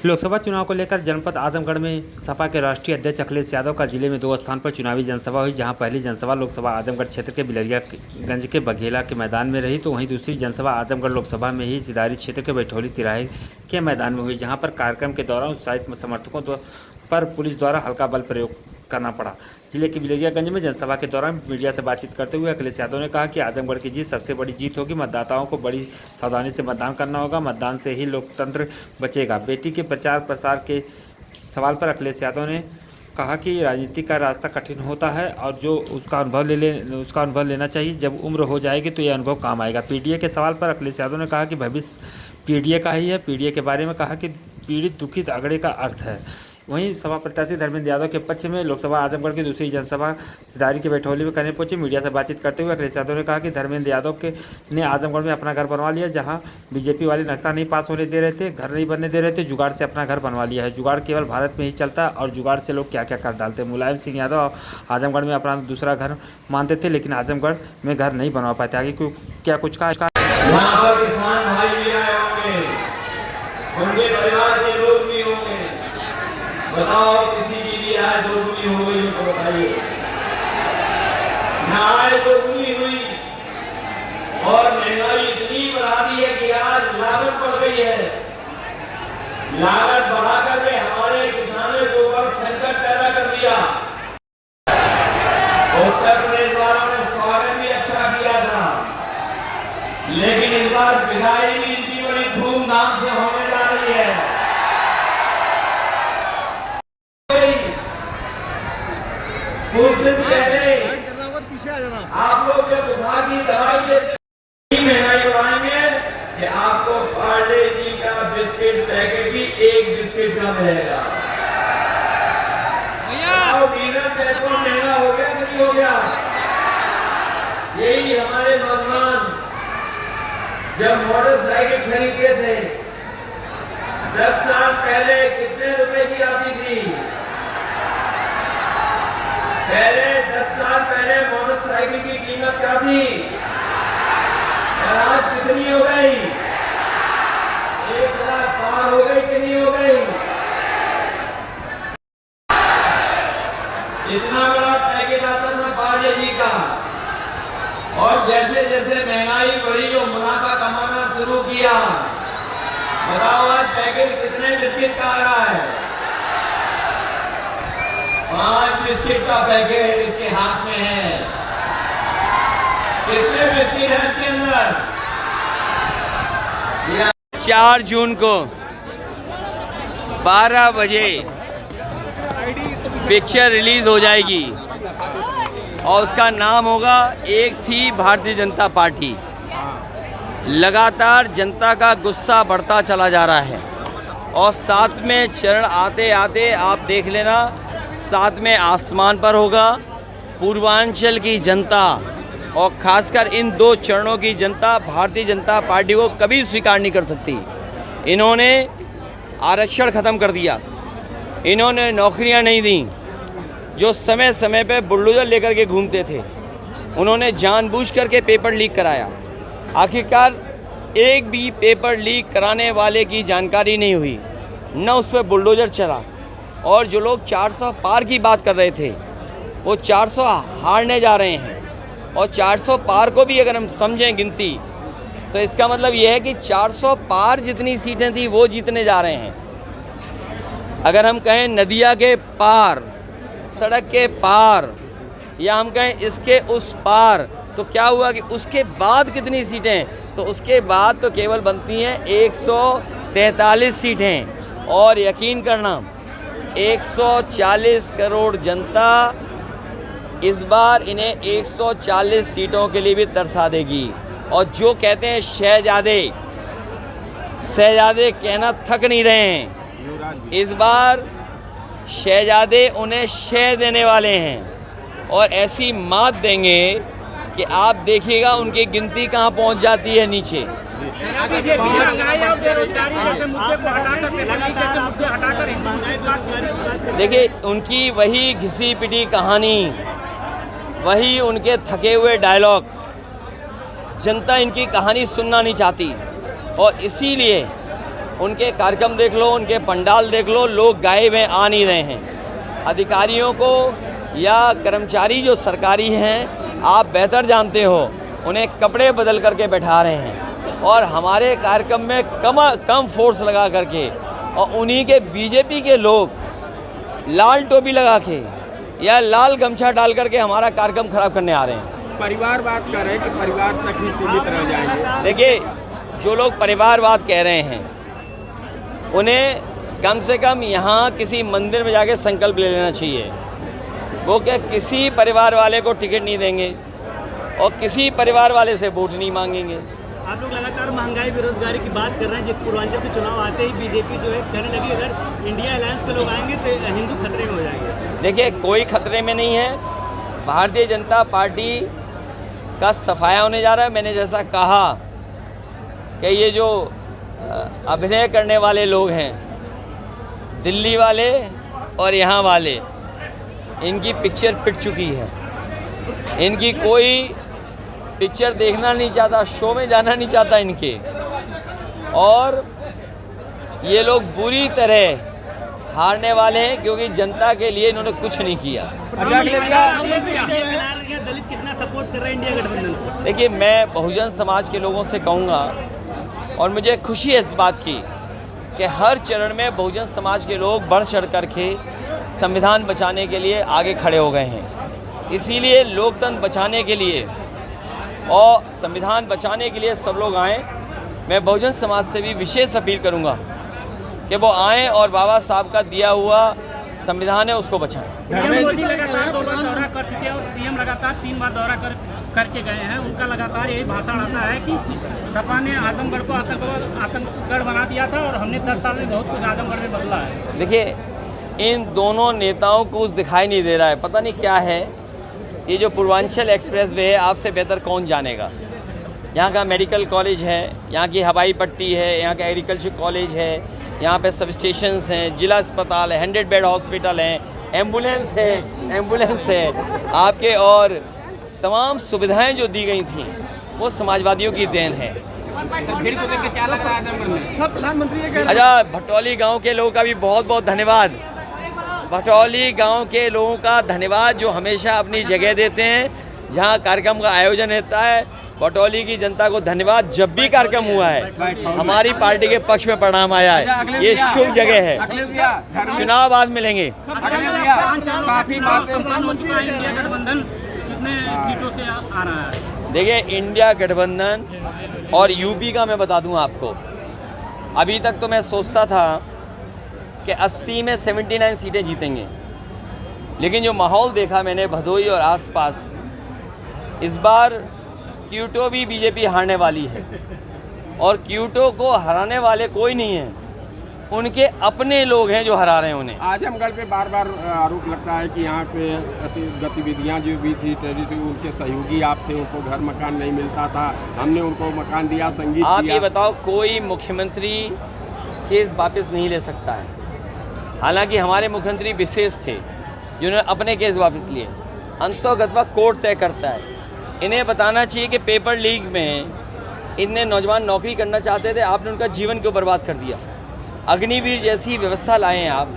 लोकसभा चुनाव को लेकर जनपद आजमगढ़ में सपा के राष्ट्रीय अध्यक्ष अखिलेश यादव का जिले में 2 स्थान पर चुनावी जनसभा हुई। जहां पहली जनसभा लोकसभा आजमगढ़ क्षेत्र के बिलरियागंज के बघेला के मैदान में रही, तो वहीं दूसरी जनसभा आजमगढ़ लोकसभा में ही सिधारी क्षेत्र के बैठौली तिराहे के मैदान में हुई, जहां पर कार्यक्रम के दौरान उत्साहित समर्थकों पर पुलिस द्वारा हल्का बल प्रयोग करना पड़ा। जिले के बिलरियागंज में जनसभा के दौरान मीडिया से बातचीत करते हुए अखिलेश यादव ने कहा कि आजमगढ़ की जीत सबसे बड़ी जीत होगी। मतदाताओं को बड़ी सावधानी से मतदान करना होगा। मतदान से ही लोकतंत्र बचेगा। बेटी के प्रचार प्रसार के सवाल पर अखिलेश यादव ने कहा कि राजनीति का रास्ता कठिन होता है और जो उसका अनुभव लेना चाहिए। जब उम्र हो जाएगी तो यह अनुभव काम आएगा। पीडीए के सवाल पर अखिलेश यादव ने कहा कि भविष्य पीडीए का ही है। पीडीए के बारे में कहा कि पीड़ित दुखित अगड़े का अर्थ है। वहीं सपा प्रत्याशी धर्मेंद्र यादव के पक्ष में लोकसभा आजमगढ़ की दूसरी जनसभा सिधारी के बैठौली में करने पहुंचे। मीडिया से बातचीत करते हुए अखिलेश यादव ने कहा कि धर्मेंद्र यादव ने आजमगढ़ में अपना घर बनवा लिया। जहां बीजेपी वाले नक्शा नहीं पास होने दे रहे थे, घर नहीं बनने दे रहे थे, जुगाड़ से अपना घर बनवा लिया है। जुगाड़ केवल भारत में ही चलता है और जुगाड़ से लोग क्या क्या कर डालते हैं। मुलायम सिंह यादव आजमगढ़ में अपना दूसरा घर मानते थे, लेकिन आजमगढ़ में घर नहीं बनवा पाते। आगे क्या कुछ कहा। किसान भाई भी आए होंगे, उनके परिवार के लोग भी होंगे। बताओ किसी की भी आय दोगुनी हो गई तो बताइए। आय दोगुनी हुई और महंगाई इतनी बढ़ा दी है कि आज लागत बढ़ गई है। लागत बढ़ाकर के हमारे किसानों के ऊपर संकट पैदा कर दिया। उत्तर प्रदेश वालों ने स्वागत भी अच्छा किया था, लेकिन इस बार विदाई भी इतनी बड़ी धूमधाम से होने जा रही है। कुछ दिन पहले आप लोग जब बुखार की दवाई लेते महंगाई बढ़ाएंगे कि आपको पार्ले जी का बिस्किट पैकेट भी 1 बिस्किट का मिलेगा। डीजल पेट्रोल महंगा हो गया कि नहीं हो गया? यही हमारे नौजवान जब मोटरसाइकिल खरीदते थे 10 साल पहले कितने रुपए की आती थी? पहले 10 साल पहले मोटरसाइकिल की कीमत क्या थी और आज कितनी हो गई? 1 लाख पार हो गई कि नहीं हो गई? इतना बड़ा पैकेट आता था पार्ले जी का, और जैसे जैसे महंगाई बढ़ी और मुनाफा कमाना शुरू किया, बताओ आज पैकेट कितने बिस्किट का आ रहा है? 5 बिस्किट का पैकेट इसके हाथ में है। कितने बिस्किट है इसके अंदर? 4 जून को 12 बजे पिक्चर रिलीज हो जाएगी और उसका नाम होगा एक थी भारतीय जनता पार्टी। लगातार जनता का गुस्सा बढ़ता चला जा रहा है और 7वें चरण आते आते आप देख लेना 7वें आसमान पर होगा। पूर्वांचल की जनता और खासकर इन 2 चरणों की जनता भारतीय जनता पार्टी को कभी स्वीकार नहीं कर सकती। इन्होंने आरक्षण ख़त्म कर दिया, इन्होंने नौकरियां नहीं दी। जो समय समय पे बुलडोजर लेकर के घूमते थे, उन्होंने जानबूझ करके पेपर लीक कराया। आखिरकार एक भी पेपर लीक कराने वाले की जानकारी नहीं हुई, न उस पर बुलडोजर चला। और जो लोग 400 पार की बात कर रहे थे, वो 400 हारने जा रहे हैं। और 400 पार को भी अगर हम समझें गिनती, तो इसका मतलब ये है कि 400 पार जितनी सीटें थी वो जीतने जा रहे हैं। अगर हम कहें नदिया के पार, सड़क के पार, या हम कहें इसके उस पार, तो क्या हुआ कि उसके बाद कितनी सीटें? तो उसके बाद तो केवल बनती हैं 143 सीटें। और यकीन करना 140 करोड़ जनता इस बार इन्हें 140 सीटों के लिए भी तरसा देगी। और जो कहते हैं शहजादे कहना थक नहीं रहे हैं। इस बार शहजादे उन्हें शह देने वाले हैं और ऐसी मात देंगे कि आप देखिएगा उनकी गिनती कहां पहुंच जाती है नीचे। देखिए, उनकी वही घिसी पिटी कहानी, वही उनके थके हुए डायलॉग, जनता इनकी कहानी सुनना नहीं चाहती। और इसीलिए उनके कार्यक्रम देख लो, उनके पंडाल देख लो, लोग गायब हैं, आ नहीं रहे हैं। अधिकारियों को या कर्मचारी जो सरकारी हैं, आप बेहतर जानते हो, उन्हें कपड़े बदल करके बैठा रहे हैं और हमारे कार्यक्रम में कम फोर्स लगा करके, और उन्हीं के बीजेपी के लोग लाल टोपी लगा के या लाल गमछा डाल करके हमारा कार्यक्रम खराब करने आ रहे हैं। परिवारवाद कर रहे हैं कि परिवार तक ही सीमित रह जाएंगे। देखिए, जो लोग परिवारवाद कह रहे हैं उन्हें कम से कम यहाँ किसी मंदिर में जाके संकल्प ले लेना चाहिए। वो क्या किसी परिवार वाले को टिकट नहीं देंगे और किसी परिवार वाले से वोट नहीं मांगेंगे। आप लोग लगातार महंगाई बेरोजगारी की बात कर रहे हैं। जिस पूर्वांचल के चुनाव आते ही बीजेपी जो है कहने लगी अगर इंडिया अलायंस के लोग आएंगे तो हिंदू खतरे में हो जाएंगे। देखिए, कोई खतरे में नहीं है। भारतीय जनता पार्टी का सफाया होने जा रहा है। मैंने जैसा कहा कि ये जो अभिनय करने वाले लोग हैं, दिल्ली वाले और यहाँ वाले, इनकी पिक्चर पिट चुकी है। इनकी कोई पिक्चर देखना नहीं चाहता, शो में जाना नहीं चाहता इनके, और ये लोग बुरी तरह हारने वाले हैं क्योंकि जनता के लिए इन्होंने कुछ नहीं किया। दलित कितना सपोर्ट कर रहे हैं इंडिया गठबंधन को? देखिए, मैं बहुजन समाज के लोगों से कहूँगा, और मुझे खुशी है इस बात की कि हर चरण में बहुजन समाज के लोग बढ़ चढ़ करके संविधान बचाने के लिए आगे खड़े हो गए हैं। इसीलिए लोकतंत्र बचाने के लिए और संविधान बचाने के लिए सब लोग आएँ। मैं बहुजन समाज से भी विशेष अपील करूँगा कि वो आएँ और बाबा साहब का दिया हुआ संविधान है उसको बचाएं। मोदी लगातार 2 बार दौरा कर चुके हैं और सीएम लगातार 3 बार दौरा करके गए हैं। उनका लगातार यही भाषण आता है कि सपा ने आजमगढ़ को आतंकगढ़ बना दिया था और हमने 10 साल में बहुत कुछ आजमगढ़ में बदला है। देखिए, इन दोनों नेताओं को कुछ दिखाई नहीं दे रहा है, पता नहीं क्या है। ये जो पूर्वांचल एक्सप्रेस वे है, आपसे बेहतर कौन जानेगा। यहाँ का मेडिकल कॉलेज है, यहाँ की हवाई पट्टी है, यहाँ का एग्रीकल्चर कॉलेज है, यहाँ पे सब स्टेशंस हैं, जिला अस्पताल है, 100 बेड हॉस्पिटल है, एम्बुलेंस है आपके, और तमाम सुविधाएं जो दी गई थी वो समाजवादियों की देन है। क्या लग रहा है प्रधानमंत्री? अच्छा, भटौली गांव के लोगों का भी बहुत बहुत धन्यवाद। भटौली गांव के लोगों का धन्यवाद जो हमेशा अपनी जगह देते हैं जहां कार्यक्रम का आयोजन होता है। भटौली की जनता को धन्यवाद। जब भी कार्यक्रम हुआ है हमारी पार्टी के पक्ष में परिणाम आया है। ये शुभ जगह है। चुनाव बाद मिलेंगे। काफी बातें हो चुका है। इंडिया गठबंधन कितने सीटों से आ रहा है? देखिए, इंडिया गठबंधन और यूपी का मैं बता दूं आपको, अभी तक तो मैं सोचता था कि 80 में 79 सीटें जीतेंगे, लेकिन जो माहौल देखा मैंने भदोही और आसपास, इस बार क्यूटो भी बीजेपी हारने वाली है। और क्यूटो को हराने वाले कोई नहीं है, उनके अपने लोग हैं जो हरा रहे हैं उन्हें। आजमगढ़ पे बार बार आरोप लगता है कि यहाँ पे गतिविधियाँ जो भी थी टेरिटरी, उनके सहयोगी आप थे, उनको घर मकान नहीं मिलता था, हमने उनको मकान दिया, संगीत आप दिया। ये बताओ, कोई मुख्यमंत्री केस वापस नहीं ले सकता है। हालांकि हमारे मुख्यमंत्री विशेष थे जिन्होंने अपने केस वापस लिए। अंतोगत्वा कोर्ट तय करता है। इन्हें बताना चाहिए कि पेपर लीक में इतने नौजवान नौकरी करना चाहते थे, आपने उनका जीवन क्यों बर्बाद कर दिया। अग्निवीर जैसी व्यवस्था लाए हैं आप,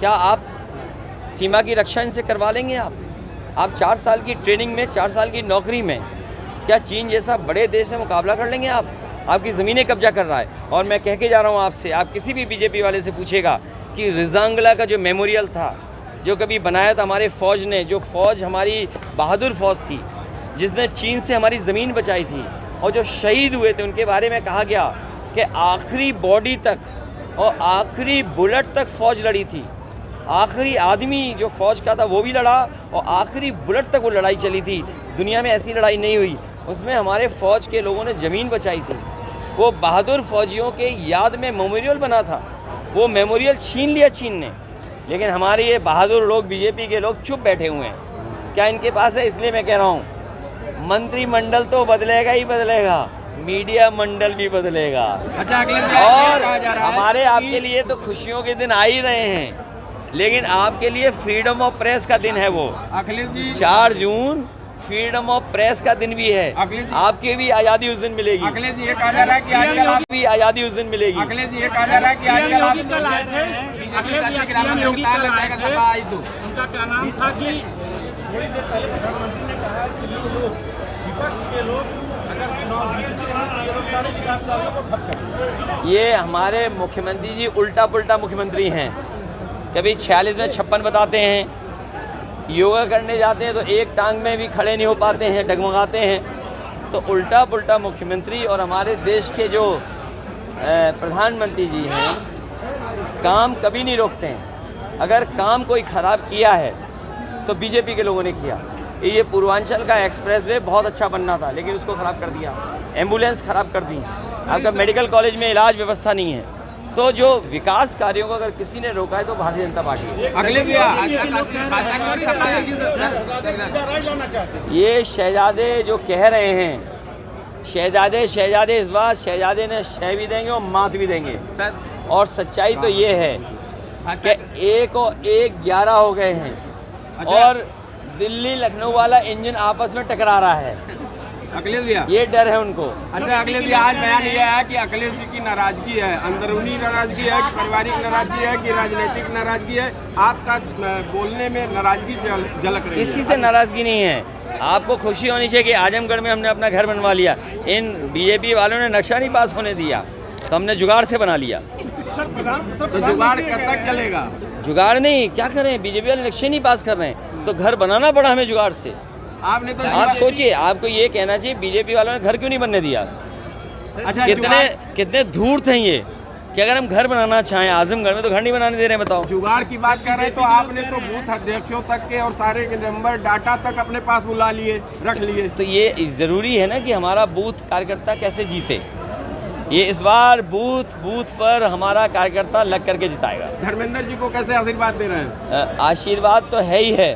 क्या आप सीमा की रक्षा इनसे करवा लेंगे? आप 4 साल की ट्रेनिंग में, 4 साल की नौकरी में क्या चीन जैसा बड़े देश से मुकाबला कर लेंगे? आपकी ज़मीनें कब्जा कर रहा है। और मैं कह के जा रहा हूँ आपसे, आप किसी भी बीजेपी वाले से पूछेगा कि रिजांगला का जो मेमोरियल था, जो कभी बनाया था हमारे फ़ौज ने, जो फ़ौज हमारी बहादुर फ़ौज थी जिसने चीन से हमारी ज़मीन बचाई थी, और जो शहीद हुए थे उनके बारे में कहा गया कि आखिरी बॉडी तक और आखिरी बुलेट तक फ़ौज लड़ी थी। आखिरी आदमी जो फ़ौज का था वो भी लड़ा और आखिरी बुलेट तक वो लड़ाई चली थी। दुनिया में ऐसी लड़ाई नहीं हुई। उसमें हमारे फ़ौज के लोगों ने ज़मीन बचाई थी। वो बहादुर फ़ौजियों के याद में मेमोरियल बना था, वो मेमोरियल छीन लिया चीन ने। लेकिन हमारे ये बहादुर लोग, बीजेपी के लोग चुप बैठे हुए हैं। क्या इनके पास है? इसलिए मैं कह रहा हूँ, मंत्रिमंडल तो बदलेगा ही बदलेगा, मीडिया मंडल भी बदलेगा। और हमारे आपके लिए तो खुशियों के दिन आ ही रहे हैं, लेकिन आपके लिए फ्रीडम ऑफ प्रेस का दिन है वो। अखिलेश जी, 4 जून फ्रीडम ऑफ प्रेस का दिन भी है। आपके भी आज़ादी उस दिन मिलेगी। अखिलेश जी ये कहा जा रहा है कि आजकल आप भी आज़ादी उस दिन मिलेगी। अखिलेश जी ये कहा जा रहा है कि आजकल आप कल आए थे, सीएम योगी कल आए थे, उनका क्या नाम था कि थोड़ी देर पहले प्रधानमंत्री ने कहा कि ये लोग विपक्ष के लोग अगर चुनाव जीतते हैं तो ये लोग सारे विकास कार्यों को ठप कर ये हमारे मुख्यमंत्री जी उल्टा पुल्टा मुख्यमंत्री हैं। कभी 46 में 56 बताते हैं, योगा करने जाते हैं तो एक टांग में भी खड़े नहीं हो पाते हैं, डगमगाते हैं। तो उल्टा पुल्टा मुख्यमंत्री और हमारे देश के जो प्रधानमंत्री जी हैं काम कभी नहीं रोकते हैं। अगर काम कोई ख़राब किया है तो बीजेपी के लोगों ने किया। ये पूर्वांचल का एक्सप्रेसवे बहुत अच्छा बनना था लेकिन उसको ख़राब कर दिया, एम्बुलेंस ख़राब कर दी, आपका मेडिकल कॉलेज में इलाज व्यवस्था नहीं है। तो जो विकास कार्यों को अगर किसी ने रोका है तो भारतीय जनता पार्टी है। अगले भी ये शहजादे जो कह रहे हैं, शहजादे इस बार शहजादे ने शह भी देंगे और मात भी देंगे। और सच्चाई तो ये है कि 1 और 1 11 हो गए हैं और दिल्ली लखनऊ वाला इंजन आपस में टकरा रहा है। अखिलेश भैया ये डर है उनको। अच्छा अखिलेश जी आज बयान ये है कि अखिलेश जी की नाराजगी है, अंदरूनी नाराजगी है कि पारिवारिक नाराजगी है कि राजनीतिक नाराजगी है? आपका बोलने में नाराजगी झलक रही है। किसी से नाराजगी नहीं है। आपको खुशी होनी चाहिए कि आजमगढ़ में हमने अपना घर बनवा लिया। इन बीजेपी वालों ने नक्शा नहीं पास होने दिया तो हमने जुगाड़ से बना लिया। तो जुगाड़ कब तक चलेगा? जुगाड़ नहीं, क्या करें, बीजेपी वाले नक्शे नहीं पास कर रहे हैं तो घर बनाना पड़ा हमें जुगाड़ से। आपने तो आप सोचिए, आपको ये कहना चाहिए बीजेपी वालों ने घर क्यों नहीं बनने दिया। अच्छा कितने धूर्त हैं ये कि अगर हम घर बनाना चाहें आजमगढ़ में तो घर नहीं बनाने दे रहे हैं। बताओ, जुगाड़ की बात कर रहे हैं तो आपने तो बूथ अध्यक्षों तक के और सारे के नंबर डाटा तक अपने पास बुला लिए, रख लिए। तो ये ज़रूरी है ना कि हमारा बूथ कार्यकर्ता कैसे जीते। ये इस बार बूथ पर हमारा कार्यकर्ता लग करके जिताएगा। धर्मेंद्र जी को कैसे आशीर्वाद दे रहे हैं? आशीर्वाद तो है ही है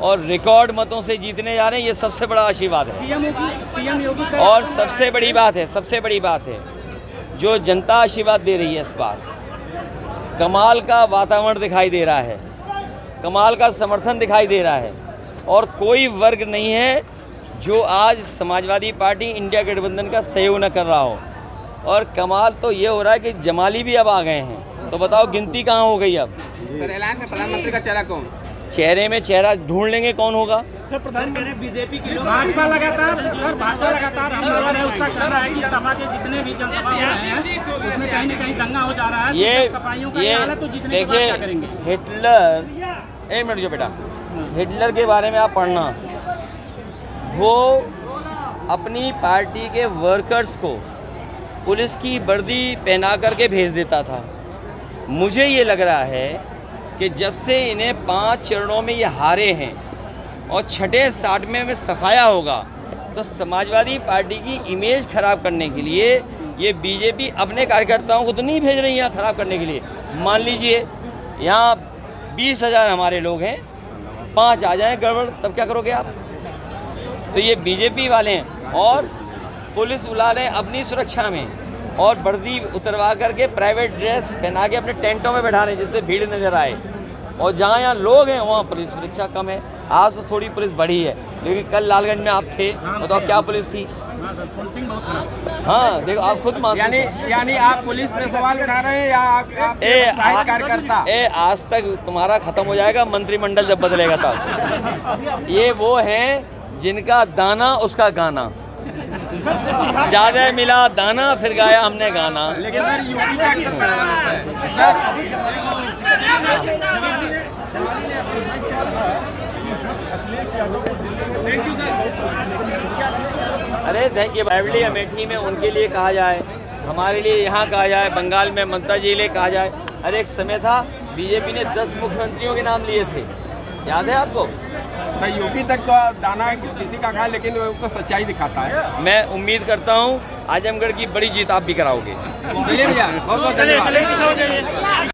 और रिकॉर्ड मतों से जीतने जा रहे हैं, ये सबसे बड़ा आशीर्वाद है। सीएम योगी और सबसे बड़ी बात है जो जनता आशीर्वाद दे रही है इस बार। कमाल का वातावरण दिखाई दे रहा है, कमाल का समर्थन दिखाई दे रहा है और कोई वर्ग नहीं है जो आज समाजवादी पार्टी इंडिया गठबंधन का सहयोग न कर रहा हो। और कमाल तो ये हो रहा है कि जमाली भी अब आ गए हैं। तो बताओ गिनती कहाँ हो गई अब? सर ऐलान में प्रधानमंत्री का चेहरा कौन? चेहरे में चेहरा ढूंढ लेंगे कौन होगा। सर प्रधानमंत्री बीजेपी की भाजपा लगातार हम लोगों ने उसका कहना है कि सभा के जितने भी जनसभा हुए हैं उसमें कहीं न कहीं दंगा हो जा रहा है। ये सफाइयों का हाल है तो जीतने के बाद देखिए क्या करेंगे? हिटलर, एक मिनट जो बेटा, हिटलर के बारे में आप पढ़ना, वो अपनी पार्टी के वर्कर्स को पुलिस की वर्दी पहना करके भेज देता था। मुझे ये लग रहा है कि जब से इन्हें 5 चरणों में ये हारे हैं और छठे 60वें में सफाया होगा तो समाजवादी पार्टी की इमेज खराब करने के लिए ये बीजेपी अपने कार्यकर्ताओं को तो नहीं भेज रही है खराब करने के लिए। मान लीजिए यहाँ 20,000 हमारे लोग हैं, 5 आ जाएं गड़बड़, तब क्या करोगे आप? तो ये बीजेपी वाले हैं और पुलिस बुला रहे हैं अपनी सुरक्षा में और वर्दी उतरवा करके प्राइवेट ड्रेस पहना के अपने टेंटों में बैठा रहे हैं जिससे भीड़ नजर आए। और जहाँ यहाँ लोग हैं वहाँ पुलिस सुरक्षा कम है। आज तो थोड़ी पुलिस बढ़ी है लेकिन कल लालगंज में आप थे, बताओ क्या पुलिस थी? हाँ देखो, आप खुद यानी आप पुलिस पे सवाल उठा रहे हैं या आप कार्यकर्ता? आज तक तुम्हारा खत्म हो जाएगा मंत्रिमंडल जब बदलेगा तब। ये वो हैं जिनका दाना उसका गाना, ज्यादा मिला दाना फिर गाया हमने गाना। लेकिन सर यूपी अरे देखिए, बावली अमेठी में उनके लिए कहा जाए, हमारे लिए यहाँ कहा जाए, बंगाल में ममता जी लिए कहा जाए। अरे एक समय था बीजेपी ने 10 मुख्यमंत्रियों के नाम लिए थे, याद है आपको? यूपी तक तो दाना किसी का खा, लेकिन वो तो सच्चाई दिखाता है। मैं उम्मीद करता हूँ आजमगढ़ की बड़ी जीत आप भी कराओगे। चलिए भैया, बहुत बहुत धन्यवाद।